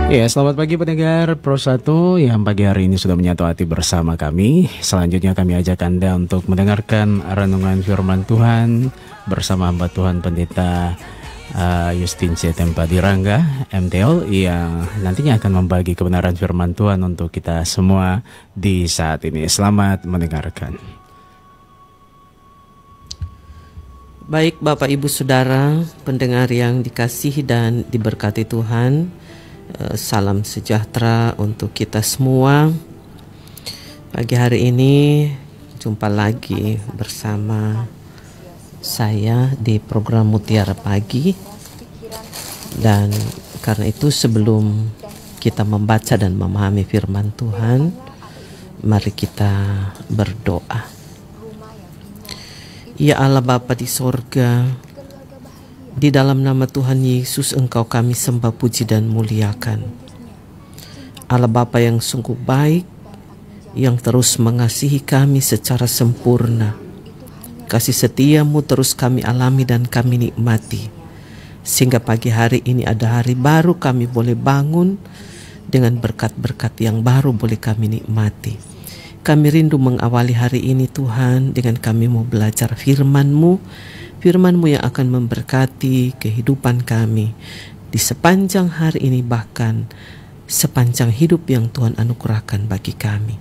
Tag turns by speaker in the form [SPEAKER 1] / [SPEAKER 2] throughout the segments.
[SPEAKER 1] Ya, selamat pagi pendengar Pro 1 yang pagi hari ini sudah menyatu hati bersama kami. Selanjutnya kami ajak Anda untuk mendengarkan renungan firman Tuhan bersama hamba Tuhan Pendeta Justin C. Tempadirangga, MTL, yang nantinya akan membagi kebenaran firman Tuhan untuk kita semua di saat ini. Selamat mendengarkan.
[SPEAKER 2] Baik Bapak Ibu Saudara, pendengar yang dikasihi dan diberkati Tuhan, salam sejahtera untuk kita semua. Pagi hari ini jumpa lagi bersama saya di program Mutiara Pagi. Dan karena itu sebelum kita membaca dan memahami firman Tuhan, mari kita berdoa. Ya Allah Bapa di sorga, di dalam nama Tuhan Yesus Engkau kami sembah, puji dan muliakan. Allah Bapa yang sungguh baik, yang terus mengasihi kami secara sempurna. Kasih setiamu terus kami alami dan kami nikmati. Sehingga pagi hari ini ada hari baru, kami boleh bangun dengan berkat-berkat yang baru boleh kami nikmati. Kami rindu mengawali hari ini Tuhan dengan kami mau belajar firman-Mu. Firman-Mu yang akan memberkati kehidupan kami di sepanjang hari ini, bahkan sepanjang hidup yang Tuhan anugerahkan bagi kami.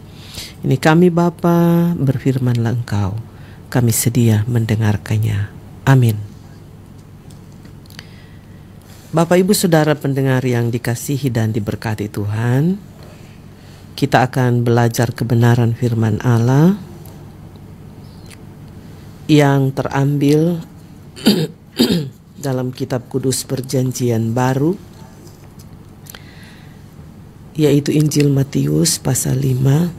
[SPEAKER 2] Ini kami Bapa, berfirmanlah Engkau, kami sedia mendengarkannya. Amin. Bapak Ibu Saudara pendengar yang dikasihi dan diberkati Tuhan, kita akan belajar kebenaran firman Allah yang terambil dalam kitab kudus Perjanjian Baru, yaitu Injil Matius pasal 5.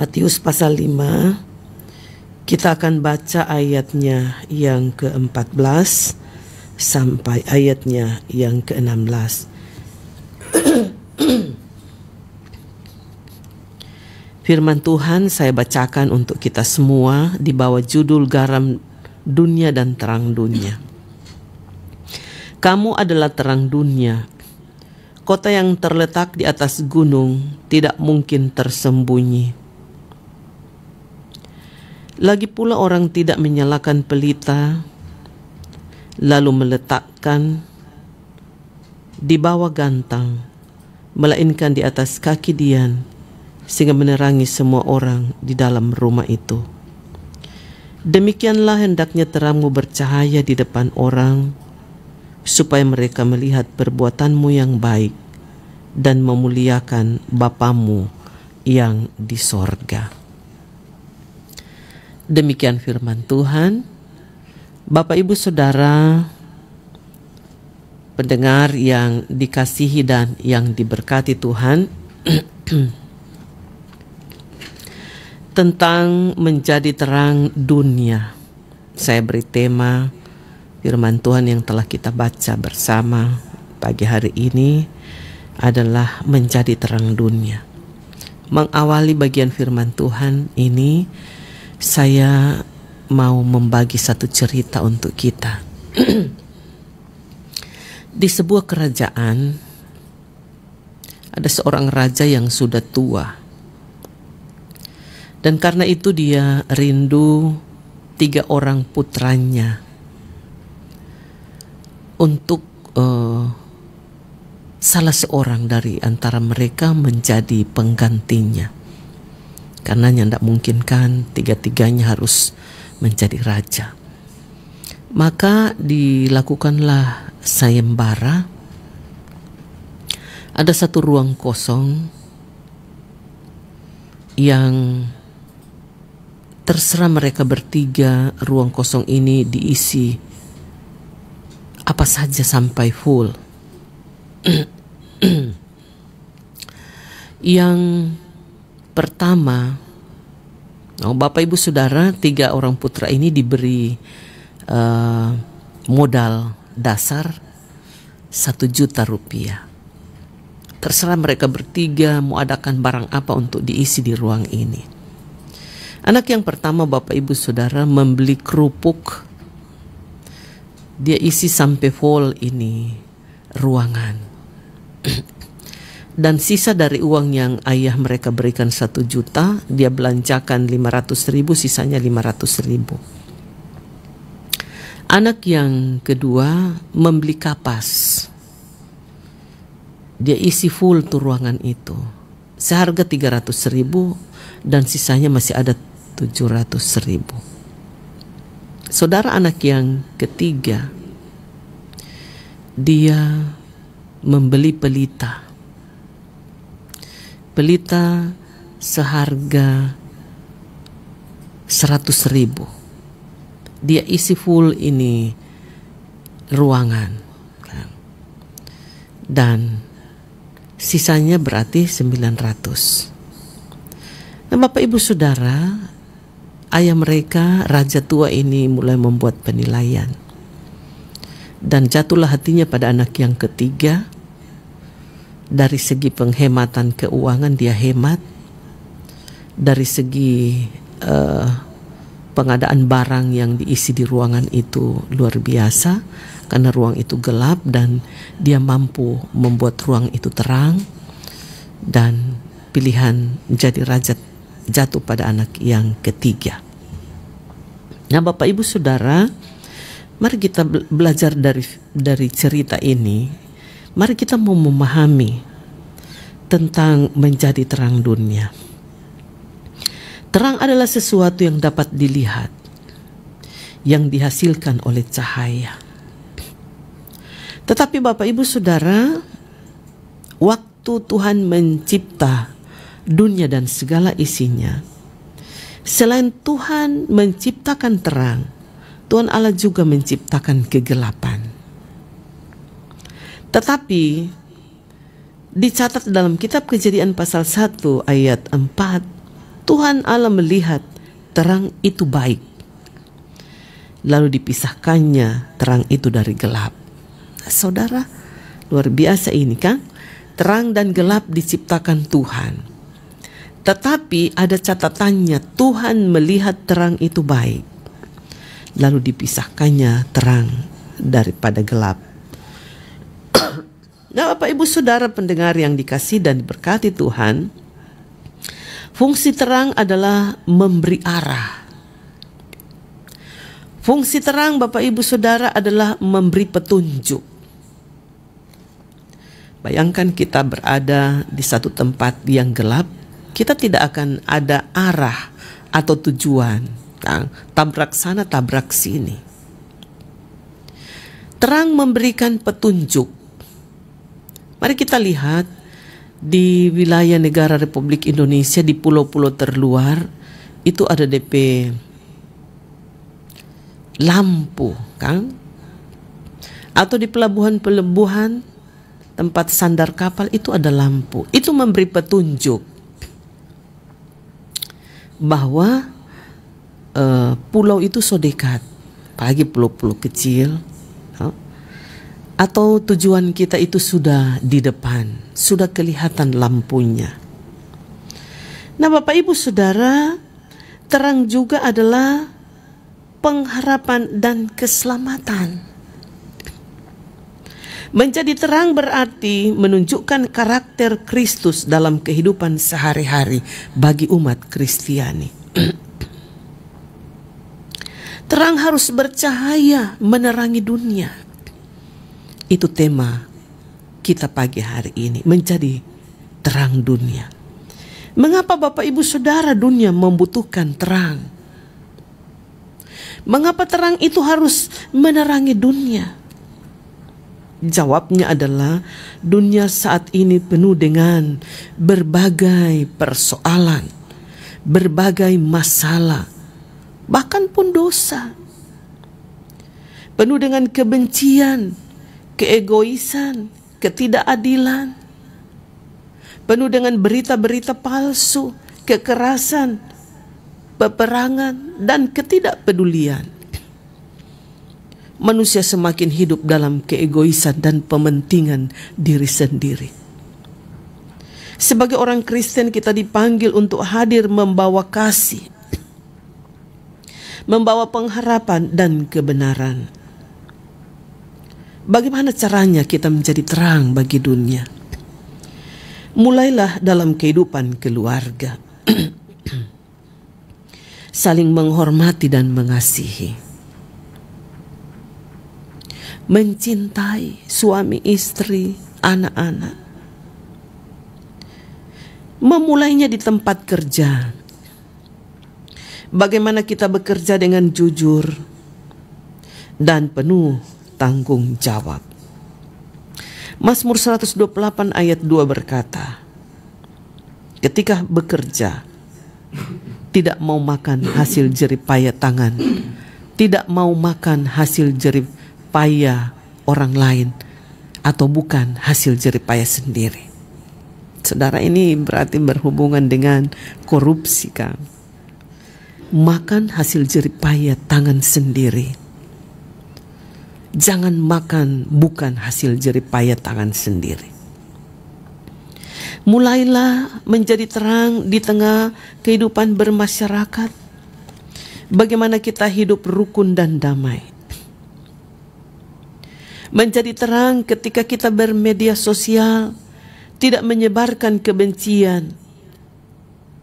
[SPEAKER 2] Matius pasal 5, kita akan baca ayatnya yang ke-14 sampai ayatnya yang ke-16. Firman Tuhan saya bacakan untuk kita semua di bawah judul Garam Dunia dan Terang Dunia. Kamu adalah terang dunia. Kota yang terletak di atas gunung tidak mungkin tersembunyi. Lagi pula orang tidak menyalakan pelita lalu meletakkan di bawah gantang, melainkan di atas kaki dian, sehingga menerangi semua orang di dalam rumah itu. Demikianlah hendaknya terangmu bercahaya di depan orang, supaya mereka melihat perbuatanmu yang baik dan memuliakan Bapamu yang di sorga. Demikian firman Tuhan. Bapak Ibu Saudara pendengar yang dikasihi dan yang diberkati Tuhan, tentang menjadi terang dunia, saya beri tema firman Tuhan yang telah kita baca bersama pagi hari ini adalah menjadi terang dunia. Mengawali bagian firman Tuhan ini, saya mau membagi satu cerita untuk kita. Di sebuah kerajaan ada seorang raja yang sudah tua, dan karena itu dia rindu 3 orang putranya untuk salah seorang dari antara mereka menjadi penggantinya. Karena tidak mungkin kan 3-tiganya harus menjadi raja. Maka dilakukanlah sayembara. Ada satu ruang kosong yang terserah mereka bertiga. Ruang kosong ini diisi apa saja sampai full. Yang pertama, Bapak Ibu Saudara, 3 orang putra ini diberi modal dasar 1 juta rupiah. Terserah mereka bertiga mau adakan barang apa untuk diisi di ruang ini. Anak yang pertama, Bapak Ibu Saudara, membeli kerupuk. Dia isi sampai full ini ruangan. Dan sisa dari uang yang ayah mereka berikan 1 juta, dia belanjakan 500.000, sisanya 500.000. Anak yang kedua membeli kapas. Dia isi full tuh ruangan itu. Seharga 300.000 dan sisanya masih ada 700.000. Saudara, anak yang ketiga, dia membeli pelita. Pelita seharga 100.000. Dia isi full ini ruangan. Dan sisanya berarti 900. Nah, Bapak Ibu Saudara, ayah mereka, raja tua ini mulai membuat penilaian. Dan jatuhlah hatinya pada anak yang ketiga. Dari segi penghematan keuangan dia hemat. Dari segi pengadaan barang yang diisi di ruangan itu luar biasa. Karena ruang itu gelap dan dia mampu membuat ruang itu terang. Dan pilihan menjadi raja jatuh pada anak yang ketiga. Nah, Bapak Ibu Saudara, mari kita belajar dari cerita ini. Mari kita mau memahami tentang menjadi terang dunia. Terang adalah sesuatu yang dapat dilihat, yang dihasilkan oleh cahaya. Tetapi Bapak Ibu Saudara, waktu Tuhan mencipta dunia dan segala isinya, selain Tuhan menciptakan terang, Tuhan Allah juga menciptakan kegelapan. Tetapi dicatat dalam kitab Kejadian pasal 1 ayat 4, Tuhan Allah melihat terang itu baik. Lalu dipisahkannya terang itu dari gelap. Nah, saudara, luar biasa ini kan? Terang dan gelap diciptakan Tuhan. Tetapi ada catatannya, Tuhan melihat terang itu baik. Lalu dipisahkannya terang daripada gelap. Nah, Bapak Ibu Saudara pendengar yang dikasihi dan diberkati Tuhan, fungsi terang adalah memberi arah. Fungsi terang Bapak Ibu Saudara adalah memberi petunjuk. Bayangkan kita berada di satu tempat yang gelap, kita tidak akan ada arah atau tujuan. Tabrak sana, tabrak sini. Terang memberikan petunjuk. Mari kita lihat di wilayah negara Republik Indonesia, di pulau-pulau terluar, itu ada DP lampu, kan? Atau di pelabuhan-pelabuhan, tempat sandar kapal itu ada lampu. Itu memberi petunjuk bahwa pulau itu so dekat, apalagi pulau-pulau kecil. Atau tujuan kita itu sudah di depan, sudah kelihatan lampunya. Nah, Bapak Ibu Saudara, terang juga adalah pengharapan dan keselamatan. Menjadi terang berarti menunjukkan karakter Kristus dalam kehidupan sehari-hari bagi umat Kristiani. Terang harus bercahaya menerangi dunia. Itu tema kita pagi hari ini, menjadi terang dunia. Mengapa Bapak Ibu Saudara dunia membutuhkan terang? Mengapa terang itu harus menerangi dunia? Jawabnya adalah dunia saat ini penuh dengan berbagai persoalan, berbagai masalah, bahkan pun dosa. Penuh dengan kebencian, keegoisan, ketidakadilan, penuh dengan berita-berita palsu, kekerasan, peperangan, dan ketidakpedulian. Manusia semakin hidup dalam keegoisan dan pementingan diri sendiri. Sebagai orang Kristen kita dipanggil untuk hadir membawa kasih, membawa pengharapan dan kebenaran. Bagaimana caranya kita menjadi terang bagi dunia? Mulailah dalam kehidupan keluarga. Saling menghormati dan mengasihi. Mencintai suami istri, anak-anak. Memulainya di tempat kerja. Bagaimana kita bekerja dengan jujur dan penuh tanggung jawab. Mazmur 128 ayat 2 berkata, ketika bekerja, tidak mau makan hasil jerih payah tangan, tidak mau makan hasil jerih payah orang lain, atau bukan hasil jerih payah sendiri. Saudara, ini berarti berhubungan dengan korupsi, kan? Makan hasil jerih payah tangan sendiri. Jangan makan bukan hasil jerih payah tangan sendiri. Mulailah menjadi terang di tengah kehidupan bermasyarakat. Bagaimana kita hidup rukun dan damai. Menjadi terang ketika kita bermedia sosial, tidak menyebarkan kebencian,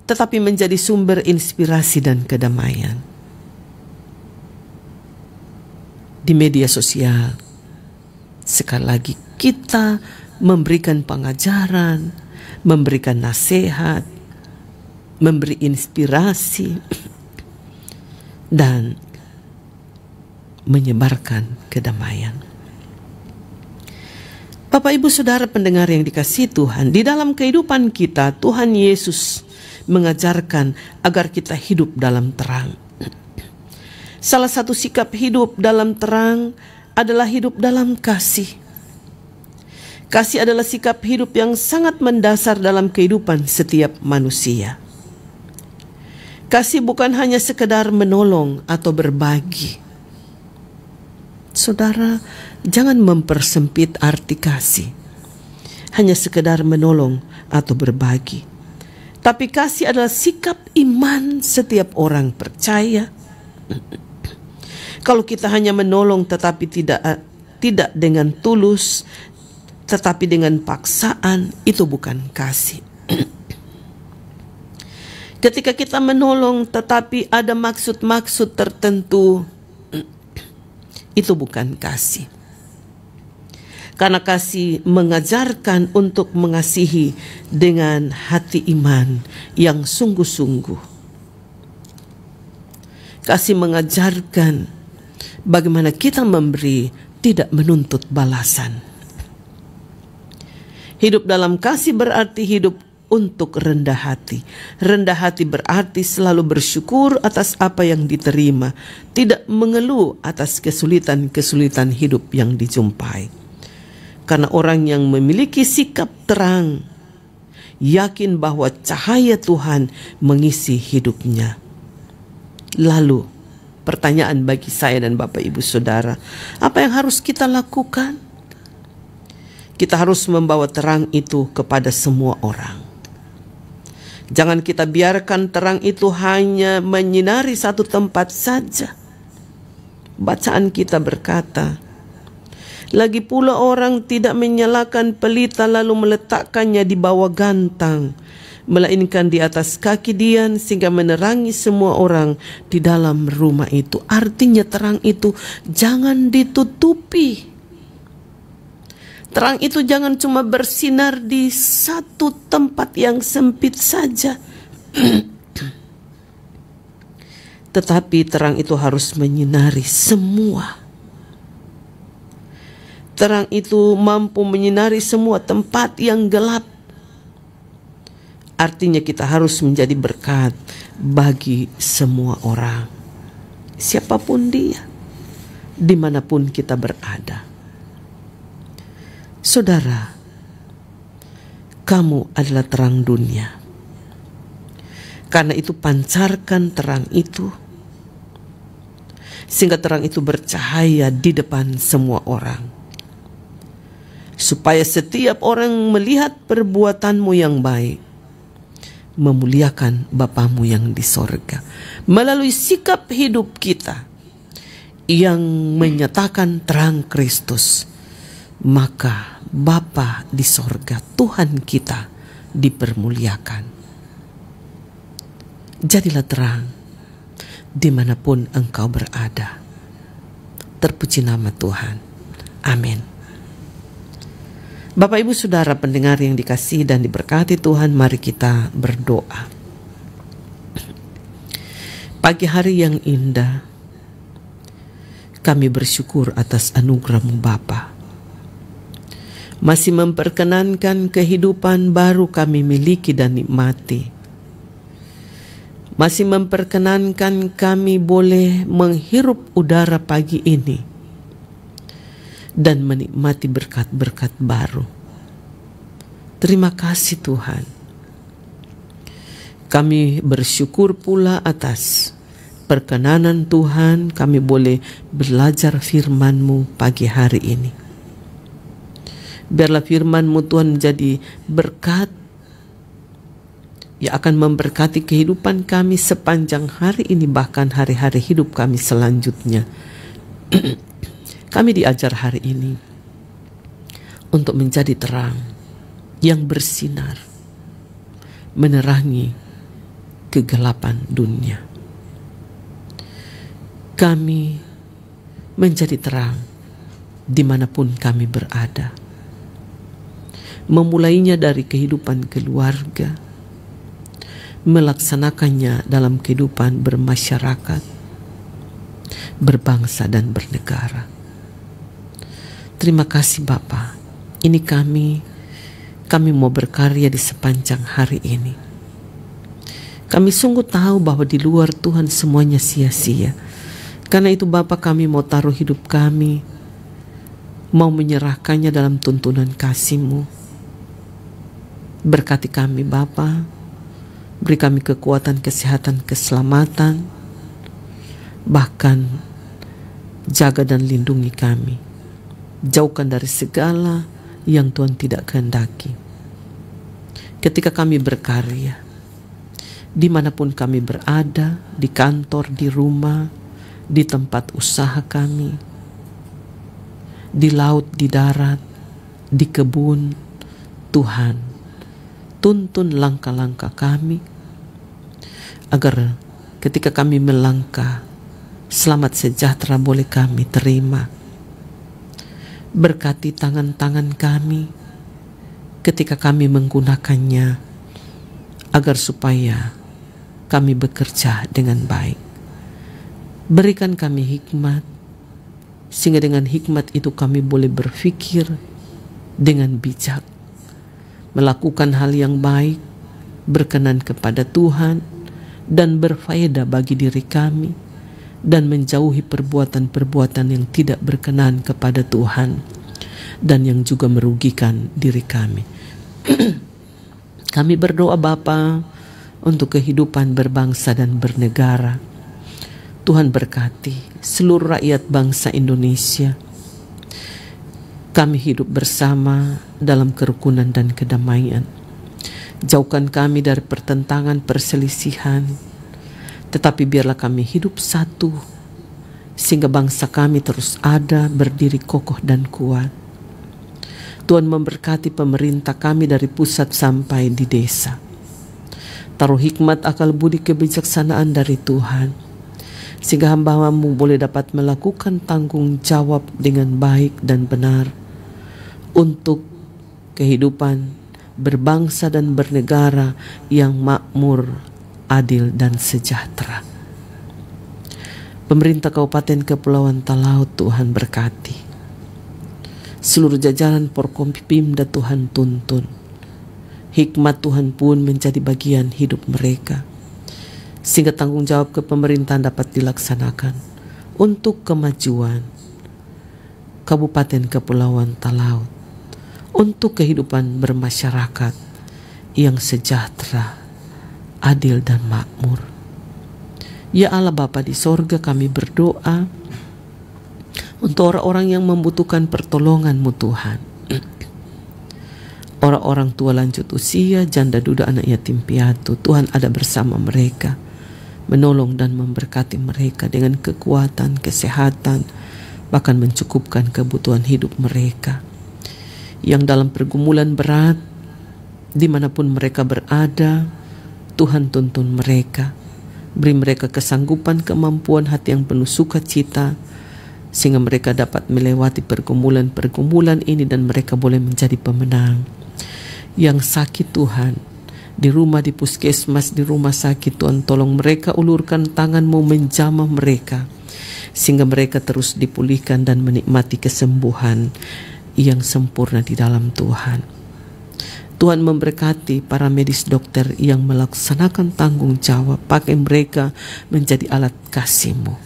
[SPEAKER 2] tetapi menjadi sumber inspirasi dan kedamaian. Di media sosial, sekali lagi kita memberikan pengajaran, memberikan nasihat, memberi inspirasi, dan menyebarkan kedamaian. Bapak Ibu Saudara pendengar yang dikasihi Tuhan, di dalam kehidupan kita Tuhan Yesus mengajarkan agar kita hidup dalam terang. Salah satu sikap hidup dalam terang adalah hidup dalam kasih. Kasih adalah sikap hidup yang sangat mendasar dalam kehidupan setiap manusia. Kasih bukan hanya sekedar menolong atau berbagi. Saudara, jangan mempersempit arti kasih. Hanya sekedar menolong atau berbagi. Tapi kasih adalah sikap iman setiap orang percaya. Kalau kita hanya menolong tetapi tidak dengan tulus, tetapi dengan paksaan, itu bukan kasih. Ketika kita menolong tetapi ada maksud-maksud tertentu, itu bukan kasih. Karena kasih mengajarkan untuk mengasihi dengan hati iman yang sungguh-sungguh. Kasih mengajarkan bagaimana kita memberi, tidak menuntut balasan. Hidup dalam kasih berarti hidup untuk rendah hati. Rendah hati berarti selalu bersyukur atas apa yang diterima, tidak mengeluh atas kesulitan-kesulitan hidup yang dijumpai. Karena orang yang memiliki sikap terang, yakin bahwa cahaya Tuhan mengisi hidupnya. Lalu, pertanyaan bagi saya dan Bapak Ibu Saudara, apa yang harus kita lakukan? Kita harus membawa terang itu kepada semua orang. Jangan kita biarkan terang itu hanya menyinari satu tempat saja. Bacaan kita berkata, lagi pula orang tidak menyalakan pelita lalu meletakkannya di bawah gantang, melainkan di atas kaki dian sehingga menerangi semua orang di dalam rumah itu. Artinya terang itu jangan ditutupi. Terang itu jangan cuma bersinar di satu tempat yang sempit saja. Tetapi terang itu harus menyinari semua. Terang itu mampu menyinari semua tempat yang gelap. Artinya kita harus menjadi berkat bagi semua orang. Siapapun dia, dimanapun kita berada. Saudara, kamu adalah terang dunia. Karena itu pancarkan terang itu, sehingga terang itu bercahaya di depan semua orang. Supaya setiap orang melihat perbuatanmu yang baik, memuliakan Bapamu yang di sorga. Melalui sikap hidup kita yang menyatakan terang Kristus maka Bapa di sorga, Tuhan kita, dipermuliakan. Jadilah terang dimanapun engkau berada. Terpuji nama Tuhan. Amin. Bapak, Ibu, Saudara pendengar yang dikasihi dan diberkati Tuhan, mari kita berdoa. Pagi hari yang indah, kami bersyukur atas anugerah-Mu Bapa. Masih memperkenankan kehidupan baru kami miliki dan nikmati. Masih memperkenankan kami boleh menghirup udara pagi ini dan menikmati berkat-berkat baru. Terima kasih Tuhan. Kami bersyukur pula atas perkenanan Tuhan, kami boleh belajar firman-Mu pagi hari ini. Biarlah firman-Mu Tuhan menjadi berkat yang akan memberkati kehidupan kami sepanjang hari ini, bahkan hari-hari hidup kami selanjutnya. Kami diajar hari ini untuk menjadi terang yang bersinar, menerangi kegelapan dunia. Kami menjadi terang dimanapun kami berada. Memulainya dari kehidupan keluarga, melaksanakannya dalam kehidupan bermasyarakat, berbangsa dan bernegara. Terima kasih Bapa. Ini kami mau berkarya di sepanjang hari ini. Kami sungguh tahu bahwa di luar Tuhan semuanya sia-sia. Karena itu Bapa, kami mau taruh hidup kami, mau menyerahkannya dalam tuntunan kasih-Mu. Berkati kami Bapa, beri kami kekuatan, kesehatan, keselamatan, bahkan jaga dan lindungi kami. Jauhkan dari segala yang Tuhan tidak kehendaki. Ketika kami berkarya, dimanapun kami berada, di kantor, di rumah, di tempat usaha kami, di laut, di darat, di kebun, Tuhan, tuntun langkah-langkah kami, agar ketika kami melangkah, selamat sejahtera boleh kami terima. Berkati tangan-tangan kami ketika kami menggunakannya, agar supaya kami bekerja dengan baik. Berikan kami hikmat, sehingga dengan hikmat itu kami boleh berpikir dengan bijak, melakukan hal yang baik, berkenan kepada Tuhan, dan berfaedah bagi diri kami, dan menjauhi perbuatan-perbuatan yang tidak berkenan kepada Tuhan dan yang juga merugikan diri kami. Kami berdoa Bapa untuk kehidupan berbangsa dan bernegara. Tuhan berkati seluruh rakyat bangsa Indonesia. Kami hidup bersama dalam kerukunan dan kedamaian. Jauhkan kami dari pertentangan, perselisihan, tetapi biarlah kami hidup satu, sehingga bangsa kami terus ada, berdiri kokoh dan kuat. Tuhan memberkati pemerintah kami dari pusat sampai di desa. Taruh hikmat, akal budi, kebijaksanaan dari Tuhan, sehingga hamba-Mu boleh dapat melakukan tanggung jawab dengan baik dan benar untuk kehidupan berbangsa dan bernegara yang makmur, adil dan sejahtera. Pemerintah Kabupaten Kepulauan Talaut Tuhan berkati. Seluruh jajaran Porkompimda Tuhan tuntun. Hikmat Tuhan pun menjadi bagian hidup mereka, sehingga tanggung jawab kepemerintahan dapat dilaksanakan untuk kemajuan Kabupaten Kepulauan Talaut, untuk kehidupan bermasyarakat yang sejahtera, adil dan makmur. Ya Allah Bapa di sorga, kami berdoa untuk orang-orang yang membutuhkan pertolongan-Mu Tuhan. Orang-orang tua lanjut usia, janda duda, anak yatim piatu, Tuhan ada bersama mereka, menolong dan memberkati mereka dengan kekuatan, kesehatan, bahkan mencukupkan kebutuhan hidup mereka. yang dalam pergumulan berat, dimanapun mereka berada. Tuhan tuntun mereka, beri mereka kesanggupan, kemampuan, hati yang penuh sukacita, sehingga mereka dapat melewati pergumulan-pergumulan ini dan mereka boleh menjadi pemenang. Yang sakit Tuhan, di rumah, di puskesmas, di rumah sakit, Tuhan tolong mereka, ulurkan tangan-Mu menjamah mereka, sehingga mereka terus dipulihkan dan menikmati kesembuhan yang sempurna di dalam Tuhan. Tuhan memberkati para medis dokter yang melaksanakan tanggung jawab, pakai mereka menjadi alat kasih-Mu.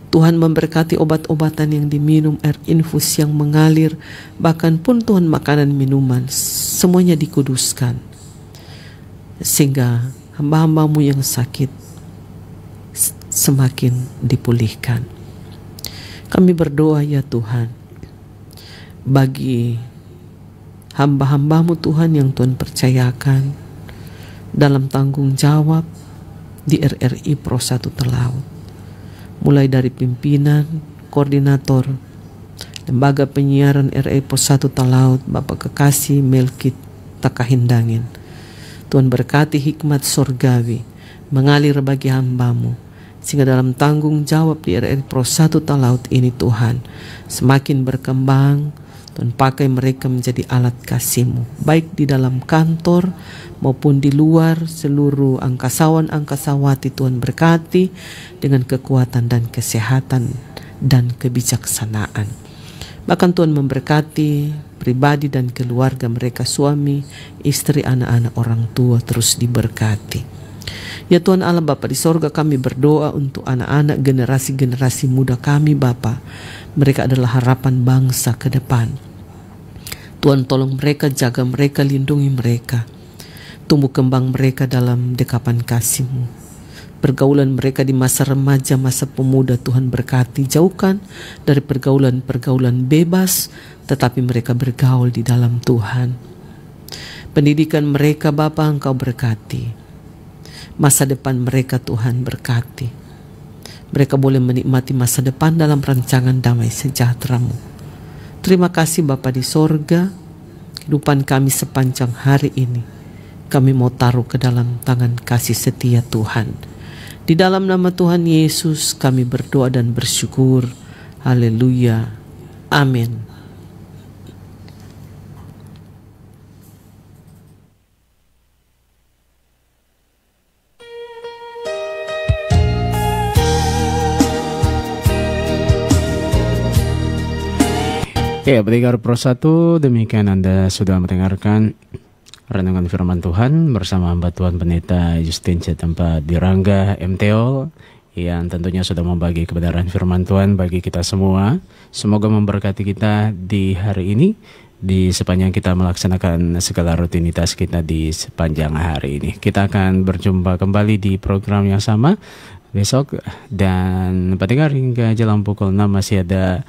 [SPEAKER 2] Tuhan memberkati obat-obatan yang diminum, air infus yang mengalir, bahkan pun Tuhan makanan minuman, semuanya dikuduskan, sehingga hamba-hamba-Mu yang sakit semakin dipulihkan. Kami berdoa ya Tuhan, bagi hamba-hamba-Mu Tuhan yang Tuhan percayakan dalam tanggung jawab di RRI Pro 1 Talaut, mulai dari pimpinan, koordinator, lembaga penyiaran RRI Pro 1 Talaut, Bapak Kekasih Melkit Takahindangin. Tuhan berkati hikmat sorgawi mengalir bagi hamba-Mu, sehingga dalam tanggung jawab di RRI Pro 1 Talaut ini Tuhan semakin berkembang. Tuhan pakai mereka menjadi alat kasih-Mu, baik di dalam kantor maupun di luar. Seluruh angkasawan-angkasawati Tuhan berkati dengan kekuatan dan kesehatan dan kebijaksanaan. Bahkan Tuhan memberkati pribadi dan keluarga mereka, suami, istri, anak-anak, orang tua terus diberkati. Ya Tuhan Allah Bapa di sorga, kami berdoa untuk anak-anak, generasi-generasi muda kami Bapa. Mereka adalah harapan bangsa ke depan. Tuhan tolong mereka, jaga mereka, lindungi mereka. Tumbuh kembang mereka dalam dekapan kasih-Mu. Pergaulan mereka di masa remaja, masa pemuda Tuhan berkati. Jauhkan dari pergaulan-pergaulan bebas, tetapi mereka bergaul di dalam Tuhan. Pendidikan mereka Bapa Engkau berkati. Masa depan mereka Tuhan berkati. Mereka boleh menikmati masa depan dalam rancangan damai sejahtera-Mu. Terima kasih Bapa di sorga, kehidupan kami sepanjang hari ini kami mau taruh ke dalam tangan kasih setia Tuhan. Di dalam nama Tuhan Yesus kami berdoa dan bersyukur. Haleluya. Amin.
[SPEAKER 1] Ya, pendengar Pro 1, demikian Anda sudah mendengarkan renungan firman Tuhan bersama hamba Tuhan Pendeta Justin Cetempa Dirangga MTO, yang tentunya sudah membagi kebenaran firman Tuhan bagi kita semua. Semoga memberkati kita di hari ini, di sepanjang kita melaksanakan segala rutinitas kita di sepanjang hari ini. Kita akan berjumpa kembali di program yang sama besok, dan pendengar hingga jelang pukul 6 masih ada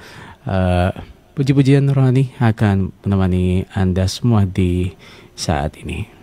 [SPEAKER 1] puji-pujian rohani akan menemani Anda semua di saat ini.